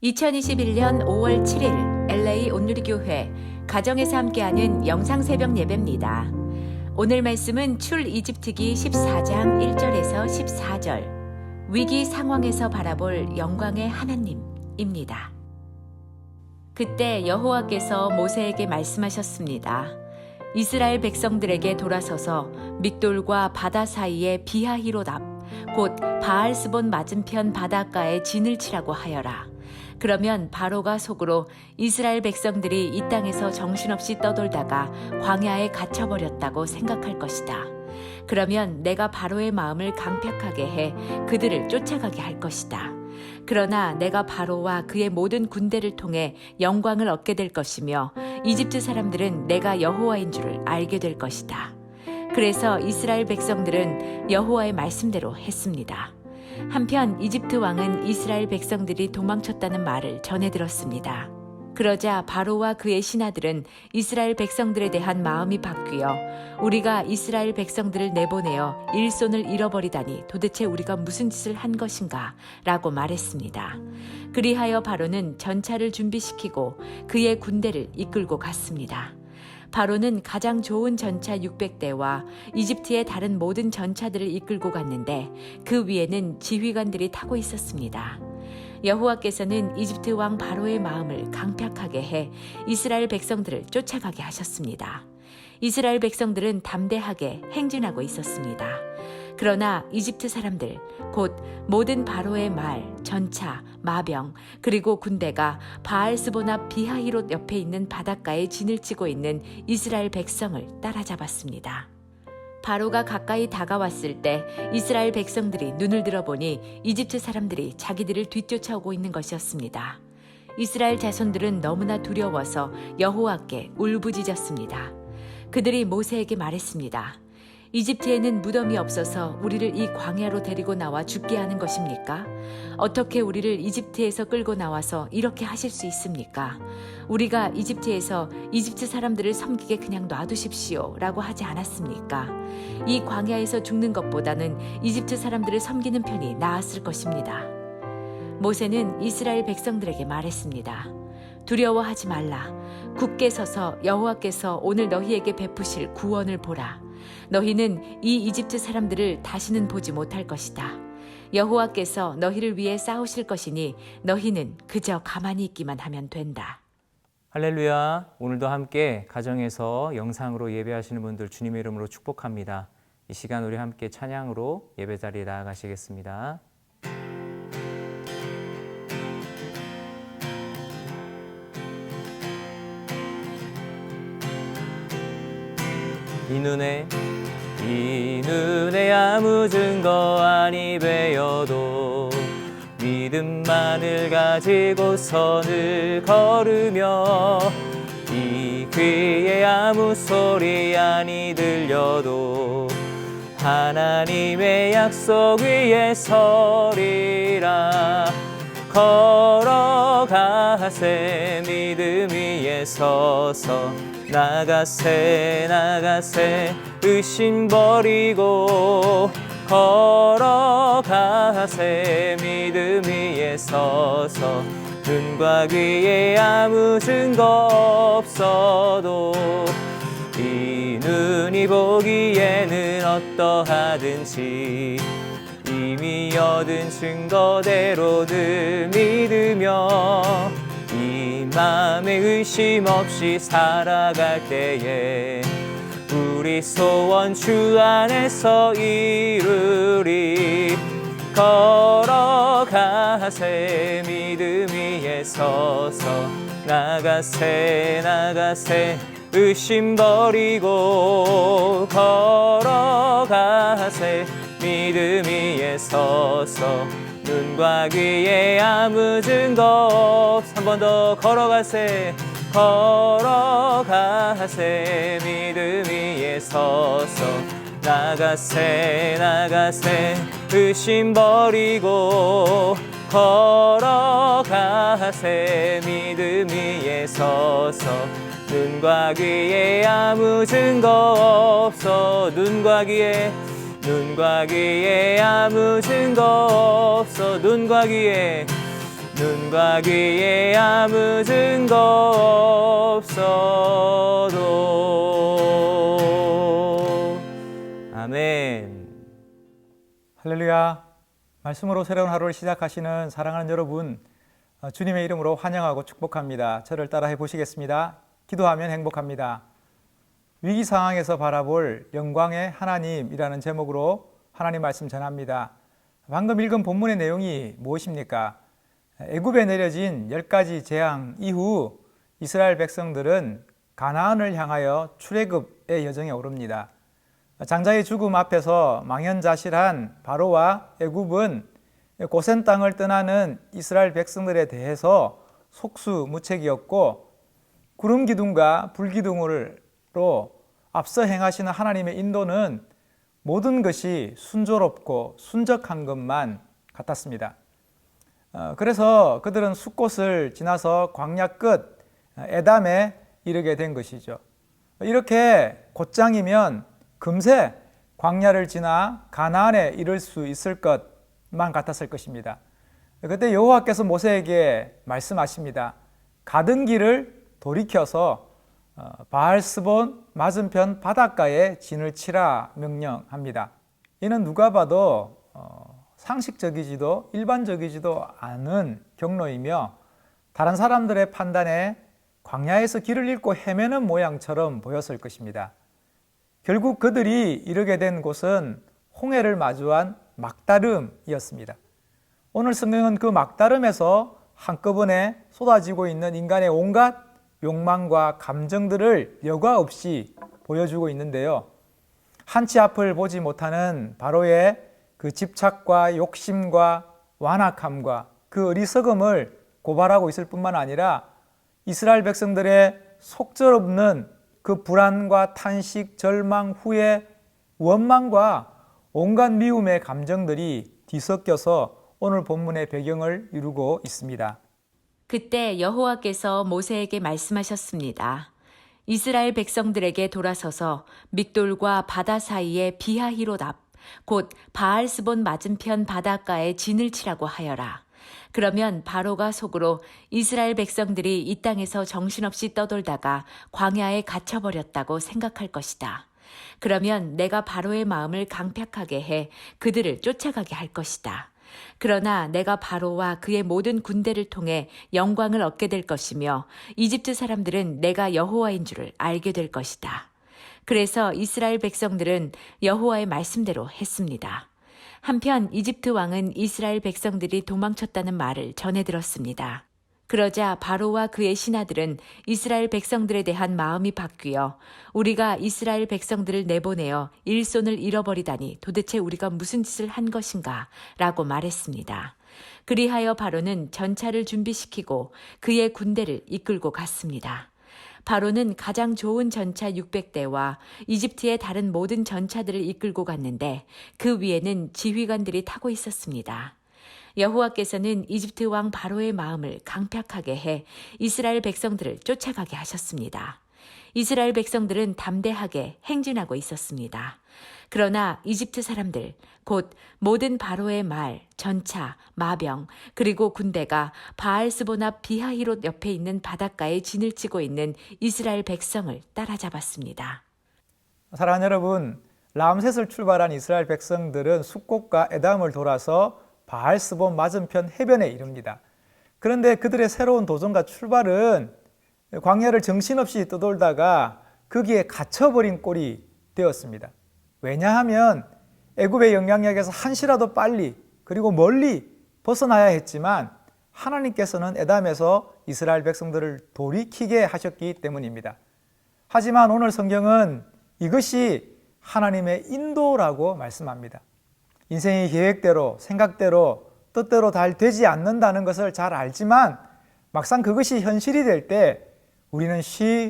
2021년 5월 7일 LA 온누리교회 가정에서 함께하는 영상 새벽 예배입니다. 오늘 말씀은 출 이집트기 14장 1절에서 14절 위기 상황에서 바라볼 영광의 하나님입니다. 그때 여호와께서 모세에게 말씀하셨습니다. 이스라엘 백성들에게 돌아서서 믹돌과 바다 사이의 비하히롯 앞 곧 바알스본 맞은편 바닷가에 진을 치라고 하여라. 그러면 바로가 속으로 이스라엘 백성들이 이 땅에서 정신없이 떠돌다가 광야에 갇혀버렸다고 생각할 것이다. 그러면 내가 바로의 마음을 강팍하게 해 그들을 쫓아가게 할 것이다. 그러나 내가 바로와 그의 모든 군대를 통해 영광을 얻게 될 것이며 이집트 사람들은 내가 여호와인 줄을 알게 될 것이다. 그래서 이스라엘 백성들은 여호와의 말씀대로 했습니다. 한편 이집트 왕은 이스라엘 백성들이 도망쳤다는 말을 전해 들었습니다. 그러자 바로와 그의 신하들은 이스라엘 백성들에 대한 마음이 바뀌어 우리가 이스라엘 백성들을 내보내어 일손을 잃어버리다니 도대체 우리가 무슨 짓을 한 것인가 라고 말했습니다. 그리하여 바로는 전차를 준비시키고 그의 군대를 이끌고 갔습니다. 바로는 가장 좋은 전차 600대와 이집트의 다른 모든 전차들을 이끌고 갔는데 그 위에는 지휘관들이 타고 있었습니다. 여호와께서는 이집트 왕 바로의 마음을 강팍하게 해 이스라엘 백성들을 쫓아가게 하셨습니다. 이스라엘 백성들은 담대하게 행진하고 있었습니다. 그러나 이집트 사람들, 곧 모든 바로의 말, 전차, 마병, 그리고 군대가 바알스본 앞 비하히롯 옆에 있는 바닷가에 진을 치고 있는 이스라엘 백성을 따라잡았습니다. 바로가 가까이 다가왔을 때 이스라엘 백성들이 눈을 들어보니 이집트 사람들이 자기들을 뒤쫓아오고 있는 것이었습니다. 이스라엘 자손들은 너무나 두려워서 여호와께 울부짖었습니다. 그들이 모세에게 말했습니다. 이집트에는 무덤이 없어서 우리를 이 광야로 데리고 나와 죽게 하는 것입니까? 어떻게 우리를 이집트에서 끌고 나와서 이렇게 하실 수 있습니까? 우리가 이집트에서 이집트 사람들을 섬기게 그냥 놔두십시오 라고 하지 않았습니까? 이 광야에서 죽는 것보다는 이집트 사람들을 섬기는 편이 나았을 것입니다. 모세는 이스라엘 백성들에게 말했습니다. 두려워하지 말라. 굳게 서서 여호와께서 오늘 너희에게 베푸실 구원을 보라. 너희는 이 이집트 사람들을 다시는 보지 못할 것이다. 여호와께서 너희를 위해 싸우실 것이니 너희는 그저 가만히 있기만 하면 된다. 할렐루야. 오늘도 함께 가정에서 영상으로 예배하시는 분들 주님의 이름으로 축복합니다. 이 시간 우리 함께 찬양으로 예배 자리에 나아가시겠습니다. 이 눈에 아무 증거 아니 베어도 믿음만을 가지고 선을 걸으며 이 귀에 아무 소리 아니 들려도 하나님의 약속 위에 서리라. 걸어가세 믿음 위에 서서 나가세 의심 버리고 걸어가세 믿음 위에 서서 눈과 귀에 아무 증거 없어도 이 눈이 보기에는 어떠하든지 이미 얻은 증거대로 늘 믿으며 이 맘에 의심 없이 살아갈 때에 우리 소원 주 안에서 이루리. 걸어가세 믿음 위에 서서 나가세 의심 버리고 걸어가세 믿음 위에 서서 눈과 귀에 아무 증거 없어. 한 번 더 걸어가세 믿음 위에 서서 나가세 의심 버리고 걸어가세 믿음 위에 서서 눈과 귀에 아무 증거 없어. 눈과 귀에 아무 증거 없어. 눈과 귀에 눈과 귀에 아무 증거 없어도. 아멘. 할렐루야. 말씀으로 새로운 하루를 시작하시는 사랑하는 여러분, 주님의 이름으로 환영하고 축복합니다. 저를 따라해 보시겠습니다. 기도하면 행복합니다. 위기 상황에서 바라볼 영광의 하나님이라는 제목으로 하나님 말씀 전합니다. 방금 읽은 본문의 내용이 무엇입니까? 애굽에 내려진 10가지 재앙 이후 이스라엘 백성들은 가나안을 향하여 출애굽의 여정에 오릅니다. 장자의 죽음 앞에서 망연자실한 바로와 애굽은 고센 땅을 떠나는 이스라엘 백성들에 대해서 속수무책이었고, 구름 기둥과 불 기둥으로 앞서 행하시는 하나님의 인도는 모든 것이 순조롭고 순적한 것만 같았습니다. 그래서 그들은 숫곳을 지나서 광야 끝 에담에 이르게 된 것이죠. 이렇게 곧장이면 금세 광야를 지나 가나안에 이를 수 있을 것만 같았을 것입니다. 그때 여호와께서 모세에게 말씀하십니다. 가던 길을 돌이켜서 바알스본 맞은편 바닷가에 진을 치라 명령합니다. 이는 누가 봐도 상식적이지도 일반적이지도 않은 경로이며 다른 사람들의 판단에 광야에서 길을 잃고 헤매는 모양처럼 보였을 것입니다. 결국 그들이 이르게 된 곳은 홍해를 마주한 막다름이었습니다. 오늘 성경은 그 막다름에서 한꺼번에 쏟아지고 있는 인간의 온갖 욕망과 감정들을 여과 없이 보여주고 있는데요. 한치 앞을 보지 못하는 바로의 그 집착과 욕심과 완악함과 그 어리석음을 고발하고 있을 뿐만 아니라 이스라엘 백성들의 속절없는 그 불안과 탄식, 절망, 후회, 원망과 온갖 미움의 감정들이 뒤섞여서 오늘 본문의 배경을 이루고 있습니다. 그때 여호와께서 모세에게 말씀하셨습니다. 이스라엘 백성들에게 돌아서서 믹돌과 바다 사이의 비하히롯 앞, 곧 바알스본 맞은편 바닷가에 진을 치라고 하여라. 그러면 바로가 속으로 이스라엘 백성들이 이 땅에서 정신없이 떠돌다가 광야에 갇혀버렸다고 생각할 것이다. 그러면 내가 바로의 마음을 강팍하게 해 그들을 쫓아가게 할 것이다. 그러나 내가 바로와 그의 모든 군대를 통해 영광을 얻게 될 것이며 이집트 사람들은 내가 여호와인 줄을 알게 될 것이다. 그래서 이스라엘 백성들은 여호와의 말씀대로 했습니다. 한편 이집트 왕은 이스라엘 백성들이 도망쳤다는 말을 전해 들었습니다. 그러자 바로와 그의 신하들은 이스라엘 백성들에 대한 마음이 바뀌어 우리가 이스라엘 백성들을 내보내어 일손을 잃어버리다니 도대체 우리가 무슨 짓을 한 것인가 라고 말했습니다. 그리하여 바로는 전차를 준비시키고 그의 군대를 이끌고 갔습니다. 바로는 가장 좋은 전차 600대와 이집트의 다른 모든 전차들을 이끌고 갔는데 그 위에는 지휘관들이 타고 있었습니다. 여호와께서는 이집트 왕 바로의 마음을 강팍하게 해 이스라엘 백성들을 쫓아가게 하셨습니다. 이스라엘 백성들은 담대하게 행진하고 있었습니다. 그러나 이집트 사람들, 곧 모든 바로의 말, 전차, 마병, 그리고 군대가 바알스본 앞 비하히롯 옆에 있는 바닷가에 진을 치고 있는 이스라엘 백성을 따라잡았습니다. 사랑하는 여러분, 람셋을 출발한 이스라엘 백성들은 숫곳과 에담을 돌아서 바알스본 맞은편 해변에 이릅니다. 그런데 그들의 새로운 도전과 출발은 광야를 정신없이 떠돌다가 거기에 갇혀버린 꼴이 되었습니다. 왜냐하면 애굽의 영향력에서 한시라도 빨리 그리고 멀리 벗어나야 했지만 하나님께서는 에담에서 이스라엘 백성들을 돌이키게 하셨기 때문입니다. 하지만 오늘 성경은 이것이 하나님의 인도라고 말씀합니다. 인생이 계획대로, 생각대로, 뜻대로 잘 되지 않는다는 것을 잘 알지만 막상 그것이 현실이 될 때 우리는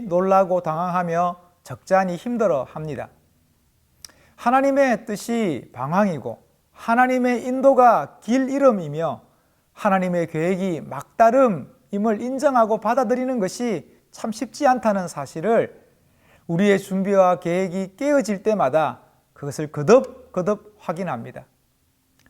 놀라고 당황하며 적잖이 힘들어합니다. 하나님의 뜻이 방황이고 하나님의 인도가 길 잃음이며 하나님의 계획이 막다름임을 인정하고 받아들이는 것이 참 쉽지 않다는 사실을 우리의 준비와 계획이 깨어질 때마다 그것을 거듭 확인합니다.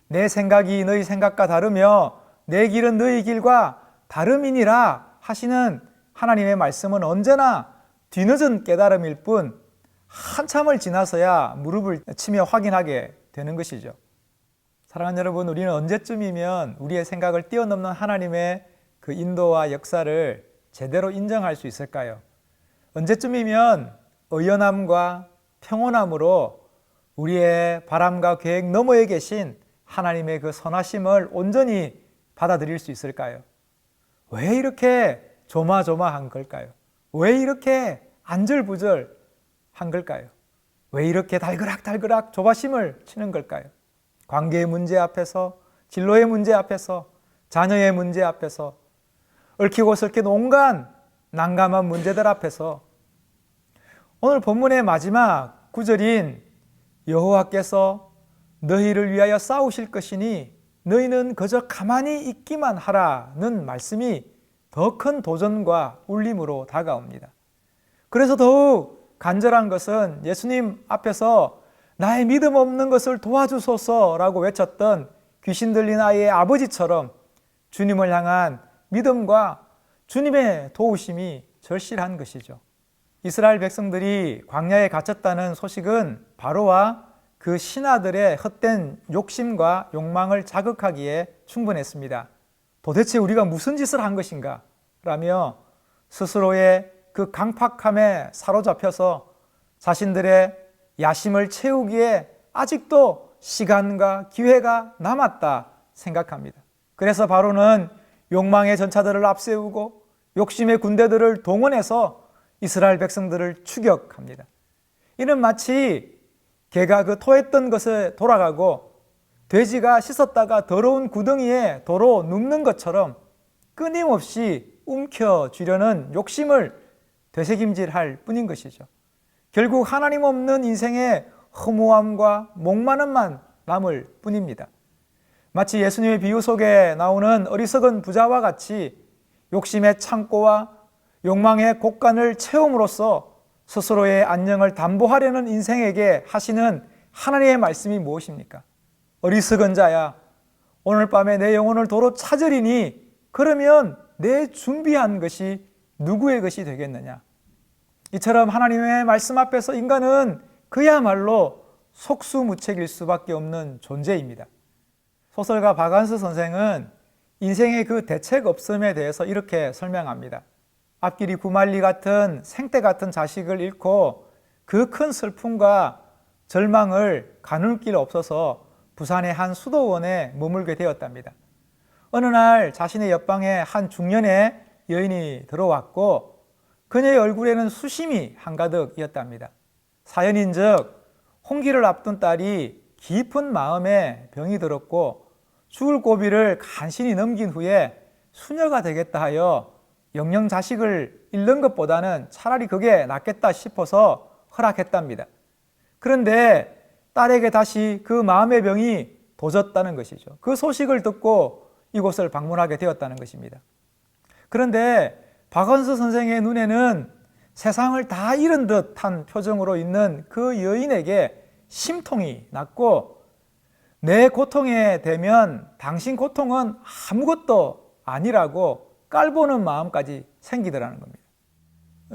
내 생각이 너희 생각과 다르며 내 길은 너희 길과 다름이니라 하시는 하나님의 말씀은 언제나 뒤늦은 깨달음일 뿐 한참을 지나서야 무릎을 치며 확인하게 되는 것이죠. 사랑하는 여러분, 우리는 언제쯤이면 우리의 생각을 뛰어넘는 하나님의 그 인도와 역사를 제대로 인정할 수 있을까요? 언제쯤이면 의연함과 평온함으로 우리의 바람과 계획 너머에 계신 하나님의 그 선하심을 온전히 받아들일 수 있을까요? 왜 이렇게 조마조마한 걸까요? 왜 이렇게 안절부절한 걸까요? 왜 이렇게 달그락달그락 조바심을 치는 걸까요? 관계의 문제 앞에서, 진로의 문제 앞에서, 자녀의 문제 앞에서, 얽히고 설킨 온갖 난감한 문제들 앞에서 오늘 본문의 마지막 구절인 여호와께서 너희를 위하여 싸우실 것이니 너희는 그저 가만히 있기만 하라는 말씀이 더 큰 도전과 울림으로 다가옵니다. 그래서 더욱 간절한 것은 예수님 앞에서 나의 믿음 없는 것을 도와주소서라고 외쳤던 귀신 들린 아이의 아버지처럼 주님을 향한 믿음과 주님의 도우심이 절실한 것이죠. 이스라엘 백성들이 광야에 갇혔다는 소식은 바로와 그 신하들의 헛된 욕심과 욕망을 자극하기에 충분했습니다. 도대체 우리가 무슨 짓을 한 것인가? 라며 스스로의 그 강팍함에 사로잡혀서 자신들의 야심을 채우기에 아직도 시간과 기회가 남았다 생각합니다. 그래서 바로는 욕망의 전차들을 앞세우고 욕심의 군대들을 동원해서 이스라엘 백성들을 추격합니다. 이는 마치 개가 그 토했던 것에 돌아가고 돼지가 씻었다가 더러운 구덩이에 도로 눕는 것처럼 끊임없이 움켜쥐려는 욕심을 되새김질할 뿐인 것이죠. 결국 하나님 없는 인생의 허무함과 목마름만 남을 뿐입니다. 마치 예수님의 비유 속에 나오는 어리석은 부자와 같이 욕심의 창고와 욕망의 곳간을 채움으로써 스스로의 안녕을 담보하려는 인생에게 하시는 하나님의 말씀이 무엇입니까? 어리석은 자야, 오늘 밤에 내 영혼을 도로 찾으리니 그러면 내 준비한 것이 누구의 것이 되겠느냐? 이처럼 하나님의 말씀 앞에서 인간은 그야말로 속수무책일 수밖에 없는 존재입니다. 소설가 박완서 선생은 인생의 그 대책 없음에 대해서 이렇게 설명합니다. 앞길이 구말리 같은 생떼 같은 자식을 잃고 그 큰 슬픔과 절망을 가눌 길 없어서 부산의 한 수도원에 머물게 되었답니다. 어느 날 자신의 옆방에 한 중년의 여인이 들어왔고 그녀의 얼굴에는 수심이 한가득이었답니다. 사연인즉 홍기를 앞둔 딸이 깊은 마음에 병이 들었고 죽을 고비를 간신히 넘긴 후에 수녀가 되겠다 하여 영영 자식을 잃는 것보다는 차라리 그게 낫겠다 싶어서 허락했답니다. 그런데 딸에게 다시 그 마음의 병이 도졌다는 것이죠. 그 소식을 듣고 이곳을 방문하게 되었다는 것입니다. 그런데 박완서 선생의 눈에는 세상을 다 잃은 듯한 표정으로 있는 그 여인에게 심통이 났고 내 고통에 대면 당신 고통은 아무것도 아니라고 깔보는 마음까지 생기더라는 겁니다.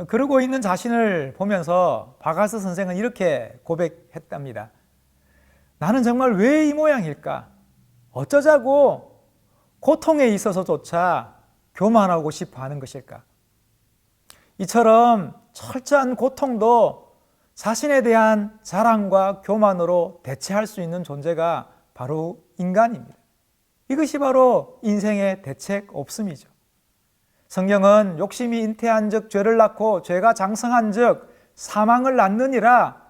그러고 있는 자신을 보면서 박완서 선생은 이렇게 고백했답니다. 나는 정말 왜 이 모양일까? 어쩌자고 고통에 있어서조차 교만하고 싶어 하는 것일까? 이처럼 철저한 고통도 자신에 대한 자랑과 교만으로 대체할 수 있는 존재가 바로 인간입니다. 이것이 바로 인생의 대책 없음이죠. 성경은 욕심이 잉태한 즉 죄를 낳고 죄가 장성한 즉 사망을 낳느니라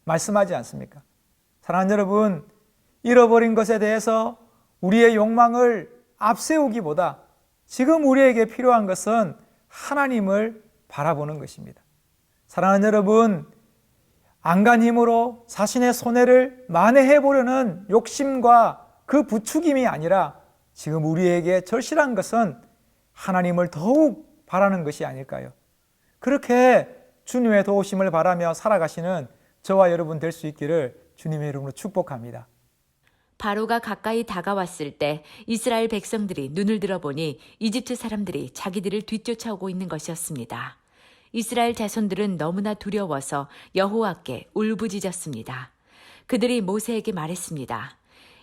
말씀하지 않습니까? 사랑하는 여러분, 잃어버린 것에 대해서 우리의 욕망을 앞세우기보다 지금 우리에게 필요한 것은 하나님을 바라보는 것입니다. 사랑하는 여러분, 안간 힘으로 자신의 손해를 만회해 보려는 욕심과 그 부추김이 아니라 지금 우리에게 절실한 것은 하나님을 더욱 바라는 것이 아닐까요? 그렇게 주님의 도우심을 바라며 살아가시는 저와 여러분 될 수 있기를 주님의 이름으로 축복합니다. 바로가 가까이 다가왔을 때 이스라엘 백성들이 눈을 들어보니 이집트 사람들이 자기들을 뒤쫓아오고 있는 것이었습니다. 이스라엘 자손들은 너무나 두려워서 여호와께 울부짖었습니다. 그들이 모세에게 말했습니다.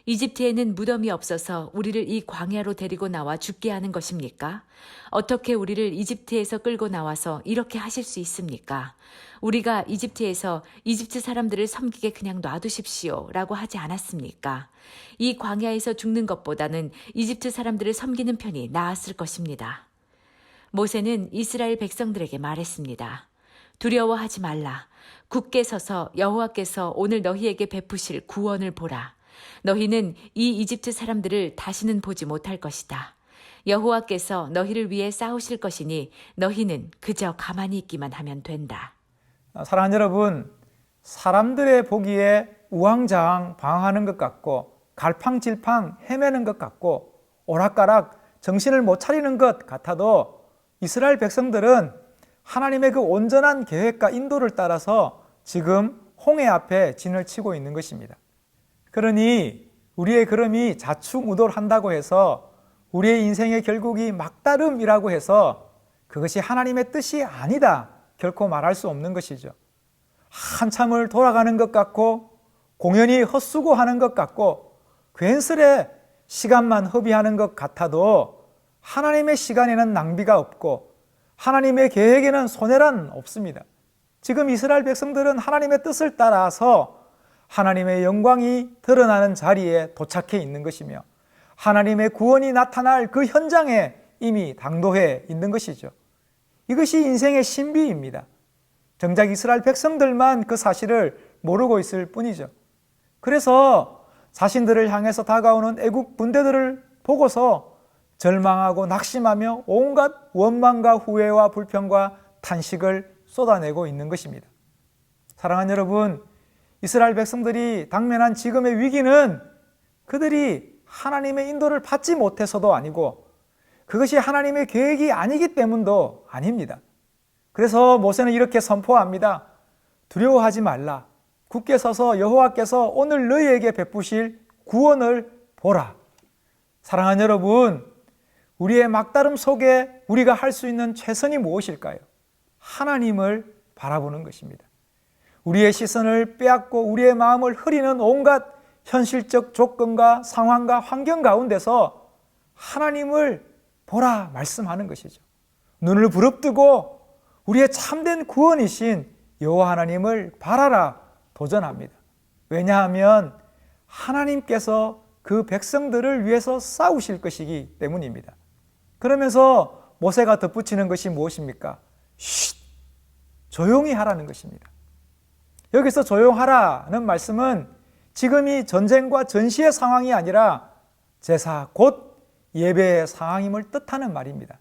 이집트에는 무덤이 없어서 우리를 이 광야로 데리고 나와 죽게 하는 것입니까? 어떻게 우리를 이집트에서 끌고 나와서 이렇게 하실 수 있습니까? 우리가 이집트에서 이집트 사람들을 섬기게 그냥 놔두십시오 라고 하지 않았습니까? 이 광야에서 죽는 것보다는 이집트 사람들을 섬기는 편이 나았을 것입니다. 모세는 이스라엘 백성들에게 말했습니다. 두려워하지 말라. 굳게 서서 여호와께서 오늘 너희에게 베푸실 구원을 보라. 너희는 이 이집트 사람들을 다시는 보지 못할 것이다. 여호와께서 너희를 위해 싸우실 것이니 너희는 그저 가만히 있기만 하면 된다. 사랑하는 여러분, 사람들의 보기에 우왕좌왕 방황하는 것 같고 갈팡질팡 헤매는 것 같고 오락가락 정신을 못 차리는 것 같아도 이스라엘 백성들은 하나님의 그 온전한 계획과 인도를 따라서 지금 홍해 앞에 진을 치고 있는 것입니다. 그러니 우리의 걸음이 좌충우돌한다고 해서 우리의 인생의 결국이 막다름이라고 해서 그것이 하나님의 뜻이 아니다 결코 말할 수 없는 것이죠. 한참을 돌아가는 것 같고 공연히 헛수고하는 것 같고 괜스레 시간만 허비하는 것 같아도 하나님의 시간에는 낭비가 없고 하나님의 계획에는 손해란 없습니다. 지금 이스라엘 백성들은 하나님의 뜻을 따라서 하나님의 영광이 드러나는 자리에 도착해 있는 것이며 하나님의 구원이 나타날 그 현장에 이미 당도해 있는 것이죠. 이것이 인생의 신비입니다. 정작 이스라엘 백성들만 그 사실을 모르고 있을 뿐이죠. 그래서 자신들을 향해서 다가오는 애국 군대들을 보고서 절망하고 낙심하며 온갖 원망과 후회와 불평과 탄식을 쏟아내고 있는 것입니다. 사랑하는 여러분, 이스라엘 백성들이 당면한 지금의 위기는 그들이 하나님의 인도를 받지 못해서도 아니고 그것이 하나님의 계획이 아니기 때문도 아닙니다. 그래서 모세는 이렇게 선포합니다. 두려워하지 말라. 굳게 서서 여호와께서 오늘 너희에게 베푸실 구원을 보라. 사랑하는 여러분, 우리의 막다름 속에 우리가 할 수 있는 최선이 무엇일까요? 하나님을 바라보는 것입니다. 우리의 시선을 빼앗고 우리의 마음을 흐리는 온갖 현실적 조건과 상황과 환경 가운데서 하나님을 보라 말씀하는 것이죠. 눈을 부릅뜨고 우리의 참된 구원이신 여호와 하나님을 바라라 도전합니다. 왜냐하면 하나님께서 그 백성들을 위해서 싸우실 것이기 때문입니다. 그러면서 모세가 덧붙이는 것이 무엇입니까? 쉿! 조용히 하라는 것입니다. 여기서 조용하라는 말씀은 지금이 전쟁과 전시의 상황이 아니라 제사 곧 예배의 상황임을 뜻하는 말입니다.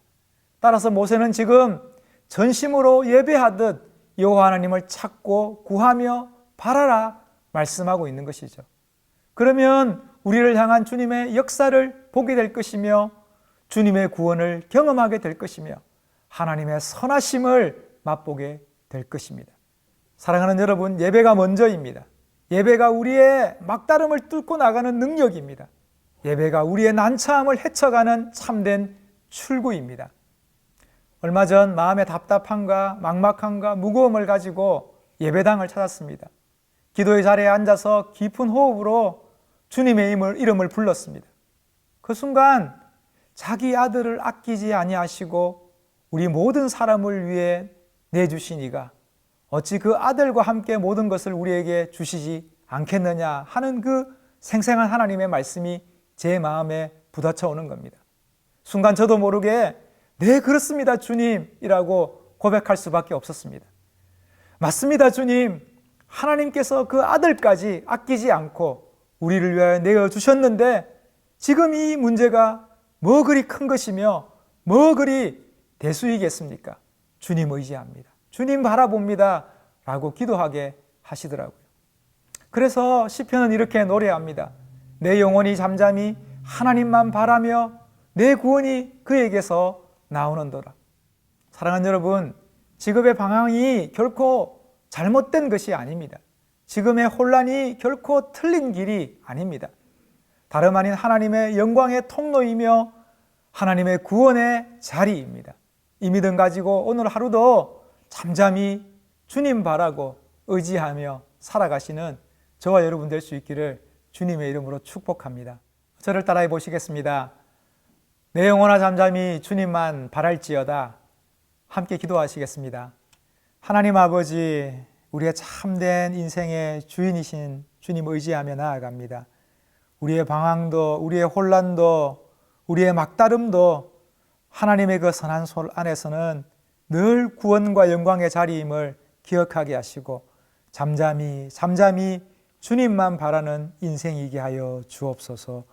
따라서 모세는 지금 전심으로 예배하듯 여호와 하나님을 찾고 구하며 바라라 말씀하고 있는 것이죠. 그러면 우리를 향한 주님의 역사를 보게 될 것이며 주님의 구원을 경험하게 될 것이며 하나님의 선하심을 맛보게 될 것입니다. 사랑하는 여러분, 예배가 먼저입니다. 예배가 우리의 막다름을 뚫고 나가는 능력입니다. 예배가 우리의 난처함을 헤쳐가는 참된 출구입니다. 얼마 전 마음의 답답함과 막막함과 무거움을 가지고 예배당을 찾았습니다. 기도의 자리에 앉아서 깊은 호흡으로 주님의 이름을 불렀습니다. 그 순간 자기 아들을 아끼지 아니하시고 우리 모든 사람을 위해 내주신 이가 어찌 그 아들과 함께 모든 것을 우리에게 주시지 않겠느냐 하는 그 생생한 하나님의 말씀이 제 마음에 부딪혀 오는 겁니다. 순간 저도 모르게 네, 그렇습니다, 주님이라고 고백할 수밖에 없었습니다. 맞습니다, 주님. 하나님께서 그 아들까지 아끼지 않고 우리를 위하여 내어주셨는데 지금 이 문제가 뭐 그리 큰 것이며 뭐 그리 대수이겠습니까? 주님 의지합니다. 주님 바라봅니다. 라고 기도하게 하시더라고요. 그래서 시편은 이렇게 노래합니다. 내 영혼이 잠잠히 하나님만 바라며 내 구원이 그에게서 나오는도다. 사랑하는 여러분, 지금의 방향이 결코 잘못된 것이 아닙니다. 지금의 혼란이 결코 틀린 길이 아닙니다. 다름 아닌 하나님의 영광의 통로이며 하나님의 구원의 자리입니다. 이 믿음 가지고 오늘 하루도 잠잠히 주님 바라고 의지하며 살아가시는 저와 여러분 될 수 있기를 주님의 이름으로 축복합니다. 저를 따라해 보시겠습니다. 내 영혼아 잠잠히 주님만 바랄지어다. 함께 기도하시겠습니다. 하나님 아버지, 우리의 참된 인생의 주인이신 주님 의지하며 나아갑니다. 우리의 방황도, 우리의 혼란도, 우리의 막다름도 하나님의 그 선한 손 안에서는 늘 구원과 영광의 자리임을 기억하게 하시고 잠잠히 주님만 바라는 인생이게 하여 주옵소서.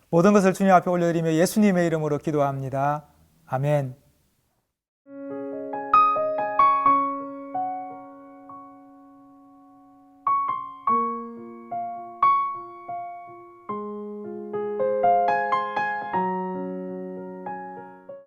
모든 것을 주님 앞에 올려드리며 예수님의 이름으로 기도합니다. 아멘.